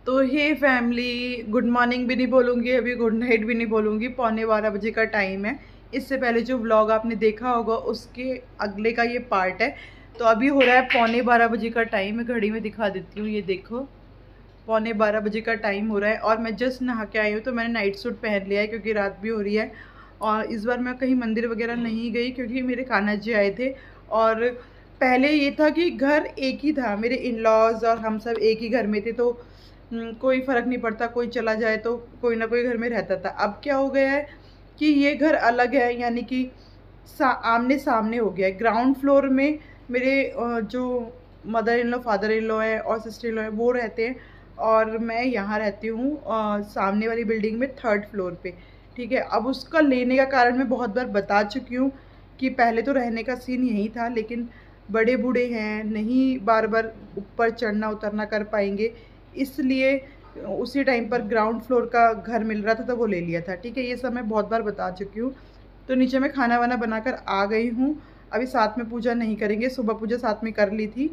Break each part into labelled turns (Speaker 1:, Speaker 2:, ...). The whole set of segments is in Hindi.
Speaker 1: तो हे फैमिली, गुड मॉर्निंग भी नहीं बोलूँगी, अभी गुड नाइट भी नहीं बोलूँगी। 11:15 बजे का टाइम है। इससे पहले जो व्लॉग आपने देखा होगा उसके अगले का ये पार्ट है। तो अभी हो रहा है 11:15 बजे का टाइम है। घड़ी में दिखा देती हूँ, ये देखो 11:15 बजे का टाइम हो रहा है और मैं जस्ट नहा के आई हूँ। तो मैंने नाइट सूट पहन लिया है क्योंकि रात भी हो रही है। और इस बार मैं कहीं मंदिर वगैरह नहीं गई क्योंकि मेरे कान्हा जी आए थे। और पहले ये था कि घर एक ही था, मेरे इन लॉज और हम सब एक ही घर में थे, तो कोई फ़र्क नहीं पड़ता, कोई चला जाए तो कोई ना कोई घर में रहता था। अब क्या हो गया है कि ये घर अलग है, यानी कि आमने सामने हो गया है। ग्राउंड फ्लोर में मेरे जो mother in law, father in law है और सिस्टर इन लॉ है वो रहते हैं, और मैं यहाँ रहती हूँ सामने वाली बिल्डिंग में 3rd फ्लोर पे। ठीक है, अब उसका लेने का कारण मैं बहुत बार बता चुकी हूँ कि पहले तो रहने का सीन यही था, लेकिन बड़े बूढ़े हैं, नहीं बार बार ऊपर चढ़ना उतरना कर पाएंगे, इसलिए उसी टाइम पर ग्राउंड फ्लोर का घर मिल रहा था तो वो ले लिया था। ठीक है, ये सब मैं बहुत बार बता चुकी हूँ। तो नीचे मैं खाना वाना बनाकर आ गई हूँ। अभी साथ में पूजा नहीं करेंगे, सुबह पूजा साथ में कर ली थी।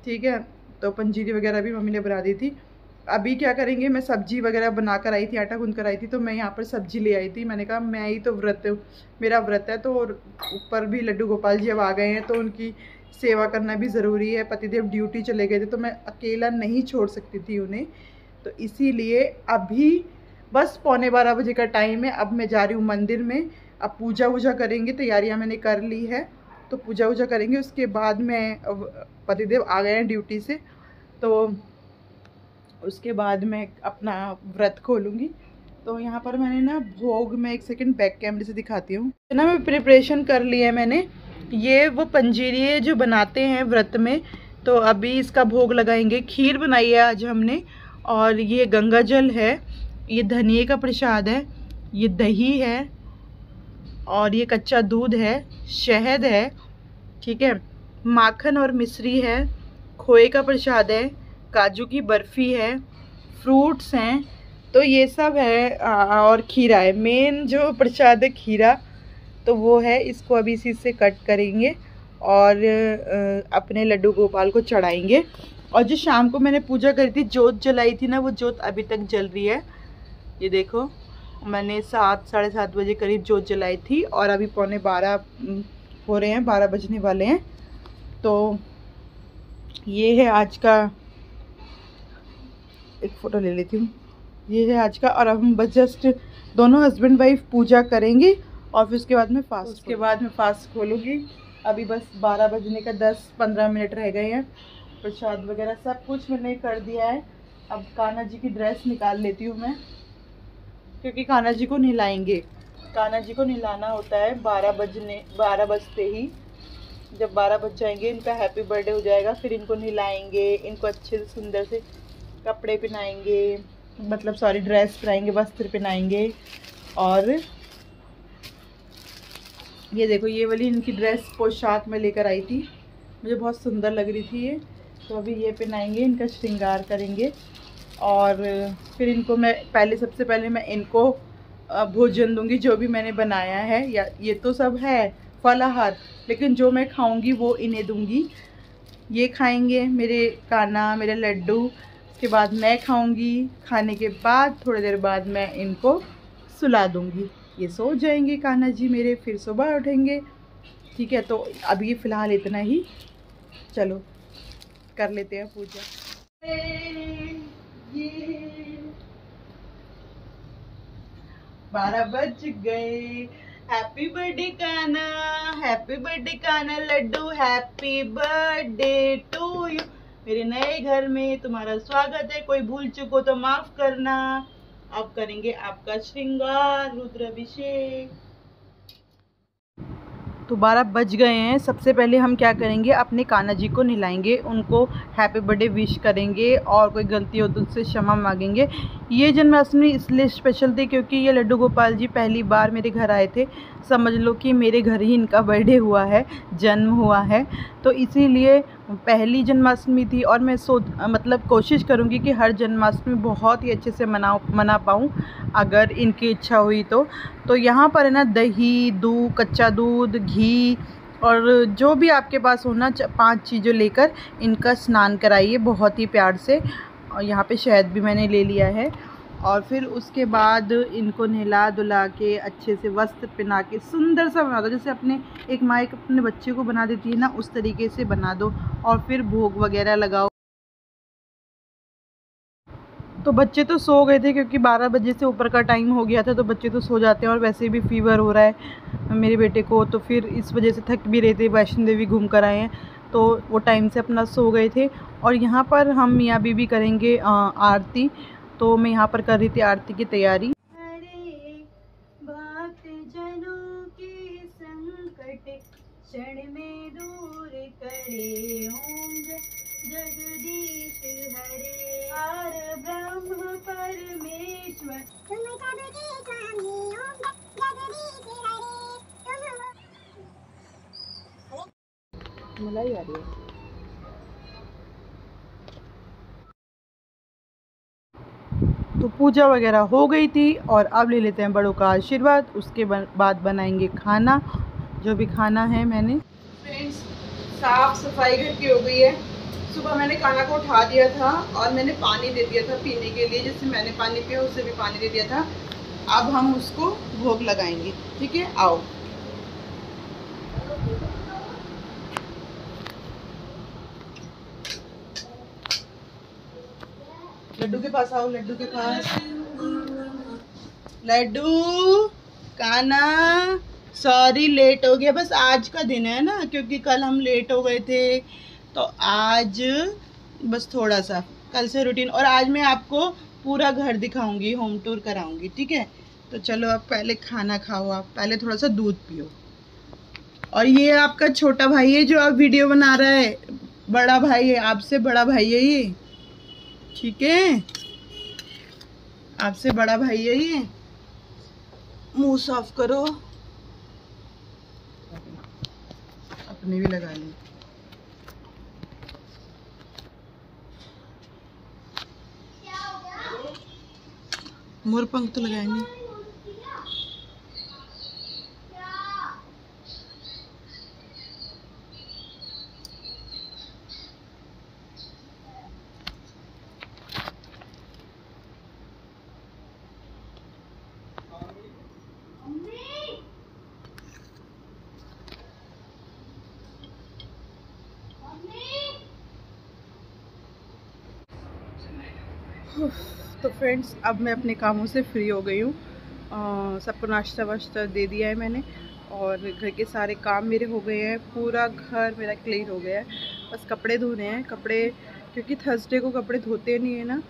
Speaker 1: ठीक है, तो पंजीरी वगैरह भी मम्मी ने बना दी थी। अभी क्या करेंगे, मैं सब्जी वगैरह बना कर आई थी, आटा गूंद कर आई थी, तो मैं यहाँ पर सब्जी ले आई थी। मैंने कहा मैं ही तो व्रत हूँ, मेरा व्रत है, तो ऊपर भी लड्डू गोपाल जी अब आ गए हैं तो उनकी सेवा करना भी ज़रूरी है। पतिदेव ड्यूटी चले गए थे तो मैं अकेला नहीं छोड़ सकती थी उन्हें, तो इसीलिए अभी बस 11:15 बजे का टाइम है। अब मैं जा रही हूँ मंदिर में। अब पूजा वूजा करेंगे, तैयारियाँ मैंने कर ली है, तो पूजा वूजा करेंगे। उसके बाद मैं पतिदेव आ गए हैं ड्यूटी से, तो उसके बाद मैं अपना व्रत खोलूँगी। तो यहाँ पर मैंने ना भोग में, एक सेकंड बैक कैमरे से दिखाती हूँ ना, मैं प्रिपरेशन कर ली है मैंने। ये वो पंजीरी जो बनाते हैं व्रत में, तो अभी इसका भोग लगाएंगे। खीर बनाई है आज हमने, और ये गंगा जल है, ये धनिए का प्रसाद है, ये दही है, और ये कच्चा दूध है, शहद है, ठीक है, माखन और मिश्री है, खोए का प्रसाद है, काजू की बर्फ़ी है, फ्रूट्स हैं, तो ये सब है। और खीरा है, मेन जो प्रसाद है खीरा, तो वो है। इसको अभी इसी से कट करेंगे और अपने लड्डू गोपाल को चढ़ाएंगे। और जो शाम को मैंने पूजा करी थी, जोत जलाई थी ना, वो जोत अभी तक जल रही है। ये देखो, मैंने 7 साढ़े 7 बजे करीब जोत जलाई थी और अभी 11:15 हो रहे हैं, 12 बजने वाले हैं। तो ये है आज का, एक फ़ोटो ले लेती हूँ, ये है आज का। और अब हम बस जस्ट दोनों हस्बैंड वाइफ पूजा करेंगे और फिर उसके बाद में फास्ट, उसके बाद में फास्ट खोलूँगी। अभी बस 12 बजने का 10-15 मिनट रह गए हैं। प्रसाद वगैरह सब कुछ मैंने कर दिया है। अब कान्हा जी की ड्रेस निकाल लेती हूँ मैं, क्योंकि कान्हा जी को नहलाएंगे। कान्हा जी को नहलाना होता है 12 बजते ही। जब 12 बज जाएंगे, इनका हैप्पी बर्थडे हो जाएगा, फिर इनको नहलाएंगे, इनको अच्छे से सुंदर से कपड़े पहनाएंगे, मतलब सॉरी ड्रेस पहनाएंगे, वस्त्र पहनाएंगे। और ये देखो, ये वाली इनकी ड्रेस पोशाक में लेकर आई थी, मुझे बहुत सुंदर लग रही थी ये, तो अभी ये पहनाएंगे, इनका श्रृंगार करेंगे। और फिर इनको मैं सबसे पहले मैं इनको भोजन दूंगी, जो भी मैंने बनाया है। या ये तो सब है फलाहार, लेकिन जो मैं खाऊंगी वो इन्हें दूंगी। ये खाएंगे मेरे कान्हा, मेरे लड्डू, उसके बाद मैं खाऊंगी। खाने के बाद थोड़ी देर बाद मैं इनको सुला दूंगी, ये सो जाएंगे कान्हा जी मेरे, फिर सुबह उठेंगे। ठीक है, तो अभी ये फ़िलहाल इतना ही, चलो कर लेते हैं पूजा। 12 बज गए। Happy birthday Kanha, happy birthday Kanha laddu, happy birthday to you. मेरे नए घर में तुम्हारा स्वागत है, कोई भूल चुको तो माफ करना। अब करेंगे आपका श्रृंगार, रुद्राभिषेक। तो 12 बज गए हैं। सबसे पहले हम क्या करेंगे, अपने कान्हा जी को नहलाएंगे, उनको हैप्पी बर्थडे विश करेंगे और कोई गलती हो तो उससे क्षमा मांगेंगे। ये जन्माष्टमी इसलिए स्पेशल थी क्योंकि ये लड्डू गोपाल जी पहली बार मेरे घर आए थे। समझ लो कि मेरे घर ही इनका बर्थडे हुआ है, जन्म हुआ है, तो इसीलिए पहली जन्माष्टमी थी। और मैं मतलब कोशिश करूँगी कि हर जन्माष्टमी बहुत ही अच्छे से मना पाऊँ, अगर इनकी इच्छा हुई तो यहाँ पर है ना, दही, दूध, कच्चा दूध, घी और जो भी आपके पास हो ना, 5 चीज़ें लेकर इनका स्नान कराइए बहुत ही प्यार से। और यहाँ पे शहद भी मैंने ले लिया है। और फिर उसके बाद इनको नहला धुला के अच्छे से वस्त्र पहना के सुंदर सा बना दो, जैसे अपने एक माँ एक अपने बच्चे को बना देती है ना, उस तरीके से बना दो। और फिर भोग वगैरह लगाओ। तो बच्चे तो सो गए थे क्योंकि 12 बजे से ऊपर का टाइम हो गया था, तो बच्चे तो सो जाते हैं। और वैसे भी फीवर हो रहा है मेरे बेटे को, तो फिर इस वजह से थक भी रहे थे, वैष्णो देवी घूम कर आए हैं, तो वो टाइम से अपना सो गए थे। और यहाँ पर हम मियाँ बीबी करेंगे आरती, तो मैं यहाँ पर कर रही थी आरती की तैयारी। भक्तजनों के संकट क्षण में दूर करे, ओम जगदीश हरे हर ब्रह्म परमेश्वर तुम सबके स्वामी, ओम जगदीश हरे तुम मलाई आ रही है। तो पूजा वगैरह हो गई थी और अब ले लेते हैं बड़ों का आशीर्वाद। उसके बाद बनाएंगे खाना, जो भी खाना है। मैंने फ्रेंड्स साफ सफाई घर की हो गई है। सुबह मैंने खाना को उठा दिया था और मैंने पानी दे दिया था पीने के लिए, जैसे मैंने पानी पिया उससे भी पानी दे दिया था। अब हम उसको भोग लगाएंगे, ठीक है। आओ लड्डू के पास आओ, लड्डू के पास। लड्डू काना, सॉरी लेट हो गया, बस आज का दिन है ना, क्योंकि कल हम लेट हो गए थे, तो आज बस थोड़ा सा कल से रूटीन। और आज मैं आपको पूरा घर दिखाऊंगी, होम टूर कराऊंगी, ठीक है। तो चलो अब पहले खाना खाओ, आप पहले थोड़ा सा दूध पियो। और ये आपका छोटा भाई है जो अब वीडियो बना रहा है, बड़ा भाई है, आपसे बड़ा भाई है ये, ठीक है, आपसे बड़ा भाई है ये। मुंह साफ करो, अपने भी लगा ली। मोर पंख तो लगाएंगे। तो फ्रेंड्स अब मैं अपने कामों से फ्री हो गई हूँ। सबको नाश्ता वाश्ता दे दिया है मैंने, और घर के सारे काम मेरे हो गए हैं। पूरा घर मेरा क्लीन हो गया है, बस कपड़े धोने हैं। कपड़े क्योंकि थर्सडे को कपड़े धोते नहीं है ना,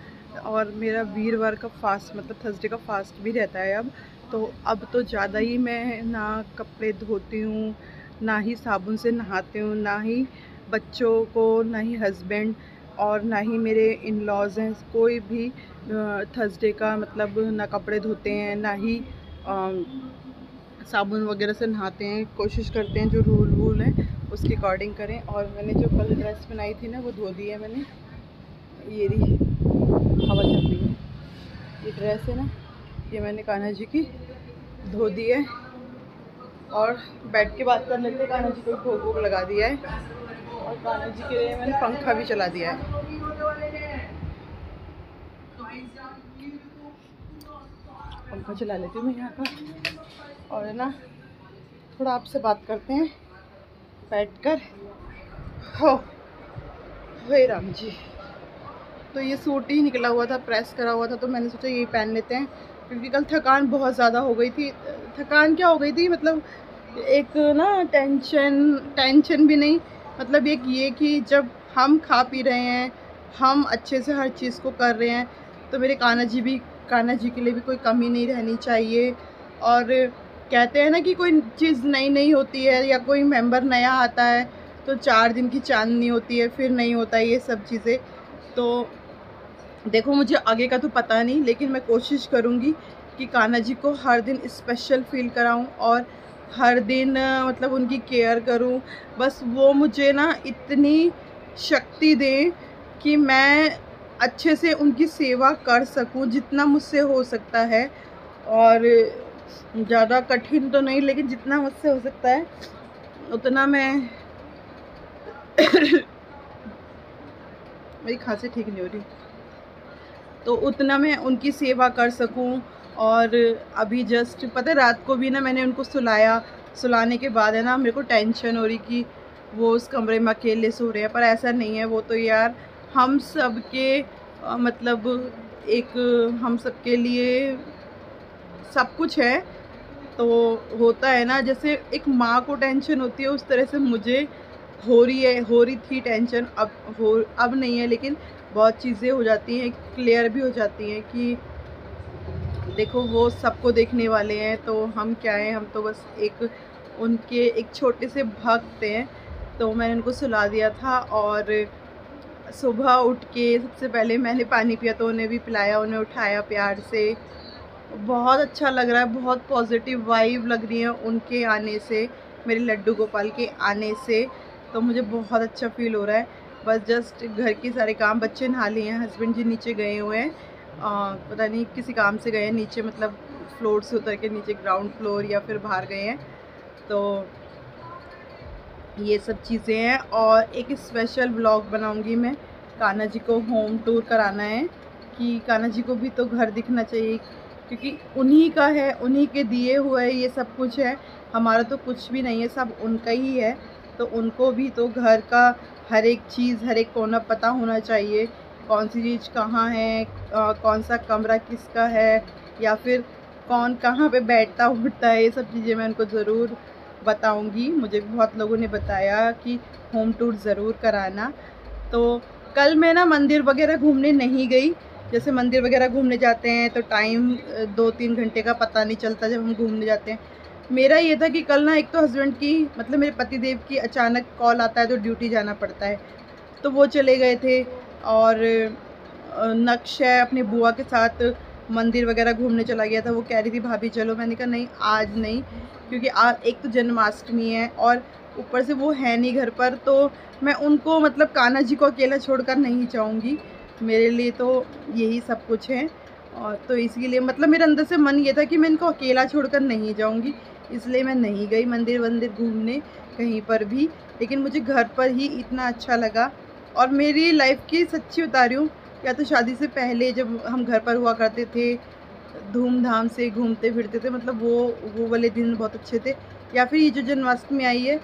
Speaker 1: और मेरा वीरवार का फास्ट मतलब थर्सडे का फास्ट भी रहता है अब तो ज़्यादा ही मैं ना कपड़े धोती हूँ, ना ही साबुन से नहाती हूँ, ना ही बच्चों को, ना ही हस्बैंड और ना ही मेरे इन लॉज हैं, कोई भी थर्सडे का मतलब ना कपड़े धोते हैं, ना ही साबुन वगैरह से नहाते हैं। कोशिश करते हैं जो रूल वूल हैं उसके अकॉर्डिंग करें। और मैंने जो कल ड्रेस बनाई थी ना वो धो दी है मैंने। ये रही, हवा चल रही है, ये ड्रेस है ना, ये मैंने कान्हा जी की धो दी है। और बैठ के बात कर लेते हैं, कान्हा जी को भोग वोग लगा दिया है, और कान्हा जी के लिए मैंने पंखा भी चला दिया है। पंखा चला लेती हूँ मैं यहाँ का, और है ना थोड़ा आपसे बात करते हैं बैठकर। हो हे राम जी। तो ये सूट ही निकला हुआ था, प्रेस करा हुआ था, तो मैंने सोचा यही पहन लेते हैं, क्योंकि कल थकान बहुत ज़्यादा हो गई थी। थकान क्या हो गई थी, मतलब एक ना टेंशन भी नहीं, मतलब एक ये कि जब हम खा पी रहे हैं, हम अच्छे से हर चीज़ को कर रहे हैं, तो मेरे कान्हा जी के लिए भी कोई कमी नहीं रहनी चाहिए। और कहते हैं ना कि कोई चीज़ नई होती है या कोई मेंबर नया आता है तो 4 दिन की चांदनी होती है, फिर नहीं होता है ये सब चीज़ें। तो देखो मुझे आगे का तो पता नहीं, लेकिन मैं कोशिश करूँगी कि कान्हा जी को हर दिन स्पेशल फील कराऊँ और हर दिन मतलब उनकी केयर करूँ। बस वो मुझे ना इतनी शक्ति दें कि मैं अच्छे से उनकी सेवा कर सकूँ जितना मुझसे हो सकता है। और ज़्यादा कठिन तो नहीं, लेकिन जितना मुझसे हो सकता है उतना मैं मेरी खांसी ठीक नहीं हो रही, तो उतना मैं उनकी सेवा कर सकूं। और अभी जस्ट पता है रात को भी ना मैंने उनको सुलाने के बाद है ना मेरे को टेंशन हो रही कि वो उस कमरे में अकेले सो रहे हैं, पर ऐसा नहीं है। वो तो यार हम सब के मतलब एक हम सब के लिए सब कुछ है। तो होता है ना, जैसे एक माँ को टेंशन होती है उस तरह से मुझे हो रही थी टेंशन। अब नहीं है, लेकिन बहुत चीज़ें हो जाती हैं, क्लियर भी हो जाती हैं कि देखो वो सबको देखने वाले हैं, तो हम क्या हैं, हम तो बस एक उनके एक छोटे से भक्त हैं। तो मैंने उनको सुला दिया था और सुबह उठ के सबसे पहले मैंने पानी पिया, तो उन्हें भी पिलाया, उन्हें उठाया प्यार से। बहुत अच्छा लग रहा है, बहुत पॉजिटिव वाइब लग रही है उनके आने से, मेरे लड्डू गोपाल के आने से। तो मुझे बहुत अच्छा फील हो रहा है। बस जस्ट घर के सारे काम, बच्चे नहा लिए हैं, हस्बैंड जी नीचे गए हुए हैं, पता नहीं किसी काम से गए हैं नीचे, मतलब फ्लोर से उतर के नीचे ग्राउंड फ्लोर या फिर बाहर गए हैं। तो ये सब चीज़ें हैं। और एक स्पेशल व्लॉग बनाऊंगी मैं, कान्हा जी को होम टूर कराना है कि कान्हा जी को भी तो घर दिखना चाहिए, क्योंकि उन्हीं का है, उन्हीं के दिए हुए ये सब कुछ है। हमारा तो कुछ भी नहीं है, सब उनका ही है। तो उनको भी तो घर का हर एक चीज़, हर एक कोना पता होना चाहिए, कौन सी चीज़ कहाँ है, कौन सा कमरा किसका है, या फिर कौन कहाँ पे बैठता उठता है। ये सब चीज़ें मैं उनको ज़रूर बताऊंगी। मुझे बहुत लोगों ने बताया कि होम टूर ज़रूर कराना। तो कल मैं ना मंदिर वगैरह घूमने नहीं गई। जैसे मंदिर वगैरह घूमने जाते हैं तो टाइम 2-3 घंटे का पता नहीं चलता जब हम घूमने जाते हैं। मेरा ये था कि कल ना एक तो हस्बैंड की, मतलब मेरे पति देव की अचानक कॉल आता है तो ड्यूटी जाना पड़ता है, तो वो चले गए थे। और नक्श है अपनी बुआ के साथ मंदिर वगैरह घूमने चला गया था। वो कह रही थी भाभी चलो, मैंने कहा नहीं आज नहीं, क्योंकि आज एक तो जन्माष्टमी है और ऊपर से वो है नहीं घर पर, तो मैं उनको मतलब कान्हा जी को अकेला छोड़कर नहीं जाऊंगी। मेरे लिए तो यही सब कुछ है। और तो इसीलिए मतलब मेरे अंदर से मन ये था कि मैं इनको अकेला छोड़कर नहीं जाऊंगी, इसलिए मैं नहीं गई मंदिर वंदिर घूमने कहीं पर भी। लेकिन मुझे घर पर ही इतना अच्छा लगा। और मेरी लाइफ की सच्ची बता रही हूँ, या तो शादी से पहले जब हम घर पर हुआ करते थे, धूमधाम से घूमते फिरते थे, मतलब वो वाले दिन बहुत अच्छे थे। या फिर ये जो जन्माष्टमी आई है,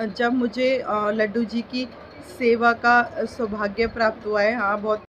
Speaker 1: जब मुझे लड्डू जी की सेवा का सौभाग्य प्राप्त हुआ है। हाँ, बहुत